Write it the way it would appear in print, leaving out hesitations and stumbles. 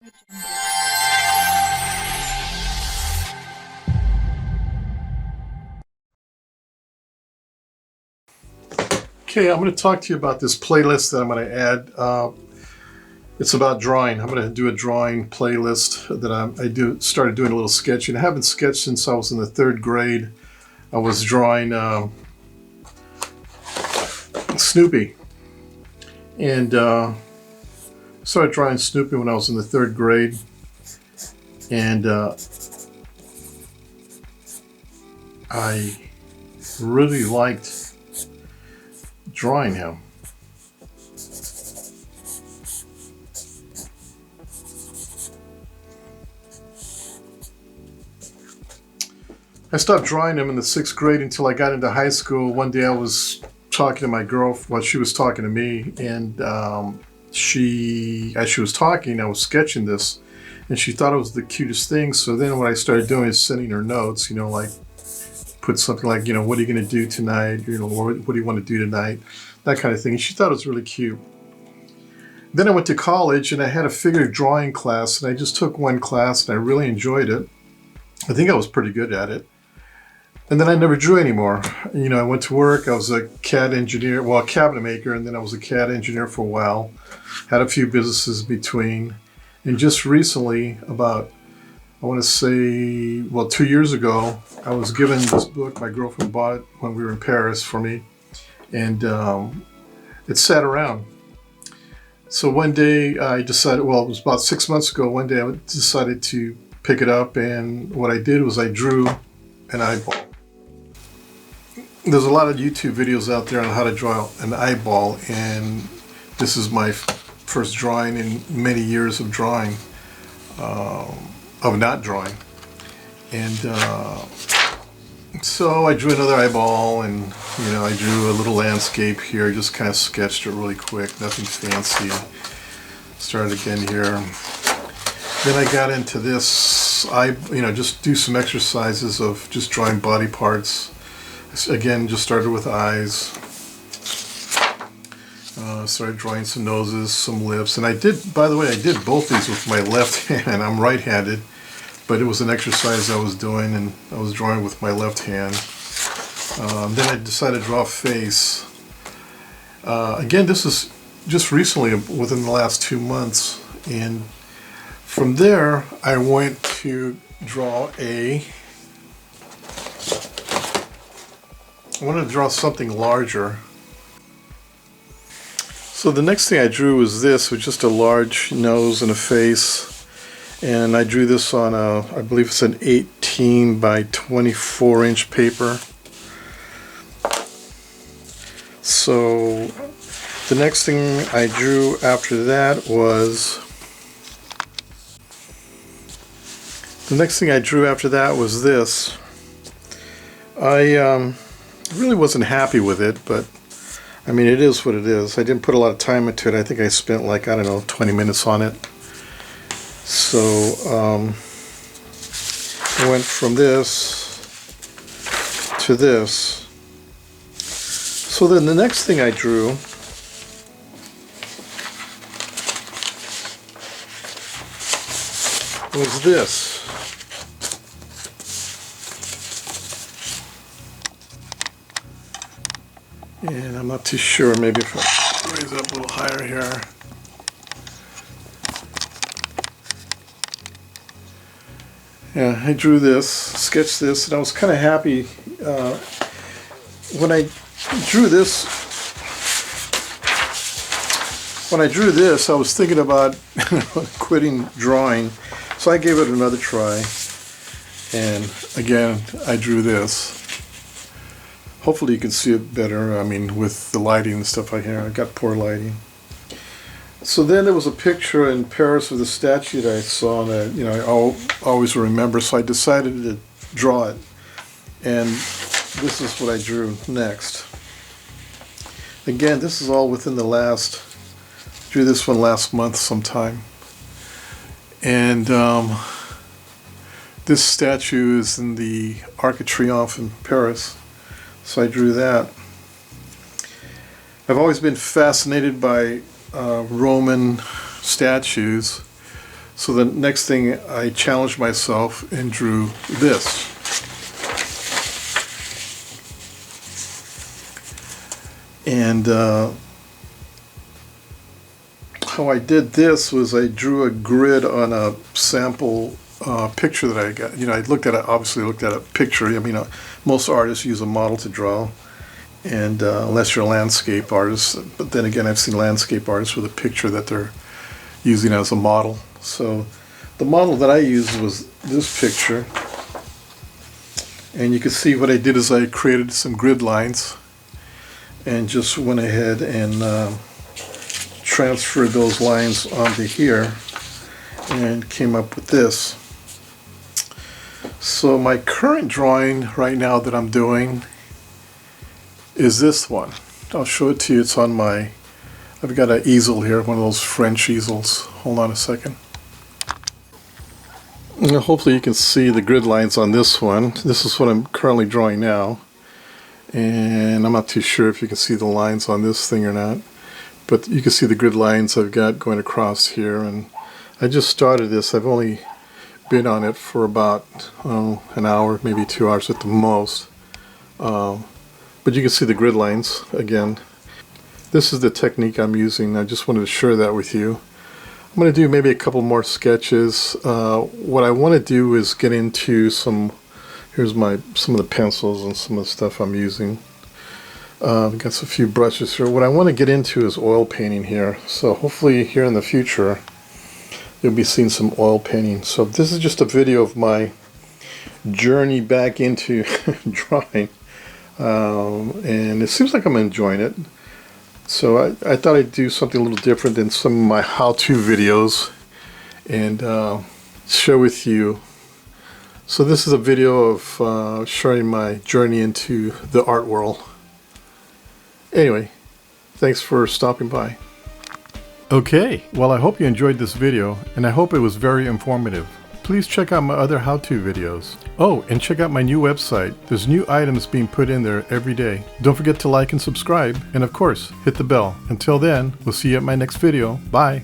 Okay, I'm going to talk to you about this playlist that I'm going to add. It's about drawing. I'm going to do a drawing playlist that started doing a little sketching. I haven't sketched since I was in the 3rd grade. I was drawing Snoopy, and started drawing Snoopy when I was in the 3rd grade, and I really liked drawing him. I stopped drawing him in the 6th grade until I got into high school. One day I was talking to my girlfriend, well, she was talking to me, and as she was talking, I was sketching this, and she thought it was the cutest thing. So then what I started doing is sending her notes, like put something like, what are you going to do tonight? What do you want to do tonight? That kind of thing. And she thought it was really cute. Then I went to college and I had a figure drawing class, and I just took one class and I really enjoyed it. I think I was pretty good at it. And then I never drew anymore. I went to work. I was a CAD engineer, well, a cabinet maker, and then I was a CAD engineer for a while. Had a few businesses between. And just recently, about, I want to say, 2 years ago, I was given this book my girlfriend bought when we were in Paris for me. And it sat around. So one day I decided, it was about 6 months ago, one day I decided to pick it up, and what I did was I drew an eyeball. There's a lot of YouTube videos out there on how to draw an eyeball, and this is my first drawing in many years of drawing, of not drawing. And so I drew another eyeball, and I drew a little landscape here, just kind of sketched it really quick, nothing fancy. Started again here. Then I got into this, just do some exercises of just drawing body parts. Again, just started with eyes. Started drawing some noses, some lips. And I did, by the way, I did both these with my left hand. I'm right-handed, but it was an exercise I was doing, and I was drawing with my left hand. Then I decided to draw a face. Again, this is just recently, within the last 2 months. And from there, I went to draw I wanted to draw something larger. So the next thing I drew was this, with just a large nose and a face. And I drew this on I believe it's an 18 by 24 inch paper. So the next thing I drew after that was this. I really wasn't happy with it, but I mean, it is what it is. I didn't put a lot of time into it. I think I spent 20 minutes on it. So I went from this to this. So then the next thing I drew was this. And I'm not too sure, maybe if I raise it up a little higher here. Yeah, I drew this, sketched this, and I was kind of happy. When I drew this, I was thinking about quitting drawing. So I gave it another try. And again, I drew this. Hopefully you can see it better, with the lighting and stuff I have. I got poor lighting. So then there was a picture in Paris of the statue that I saw that, I always remember, so I decided to draw it. And this is what I drew next. Again, this is all within drew this one last month sometime. And this statue is in the Arc de Triomphe in Paris. So I drew that. I've always been fascinated by Roman statues, So the next thing, I challenged myself and drew this. And how I did this was I drew a grid on a sample picture that I got. You know, I obviously looked at a picture. I mean, most artists use a model to draw, and unless you're a landscape artist. But then again, I've seen landscape artists with a picture that they're using as a model. So the model that I used was this picture, and you can see what I did is I created some grid lines and just went ahead and transferred those lines onto here and came up with this. So my current drawing right now that I'm doing is this one. I'll show it to you. It's on my, I've got an easel here, one of those French easels. Hold on a second. Now, hopefully you can see the grid lines on this one. This is what I'm currently drawing now. And I'm not too sure if you can see the lines on this thing or not. But you can see the grid lines I've got going across here. And I just started this. I've only been on it for about an hour, maybe 2 hours at the most. But you can see the grid lines again. This is the technique I'm using. I just wanted to share that with you. I'm going to do maybe a couple more sketches. What I want to do is get into some, here's some of the pencils and some of the stuff I'm using. I've got a few brushes here. What I want to get into is oil painting here. So hopefully here in the future you'll be seeing some oil painting. So this is just a video of my journey back into drawing. And it seems like I'm enjoying it. So I thought I'd do something a little different than some of my how-to videos and share with you. So this is a video of sharing my journey into the art world. Anyway, thanks for stopping by. Okay, well, I hope you enjoyed this video, and I hope it was very informative. Please check out my other how-to videos. Oh, and check out my new website. There's new items being put in there every day. Don't forget to like and subscribe, and of course, hit the bell. Until then, we'll see you at my next video. Bye.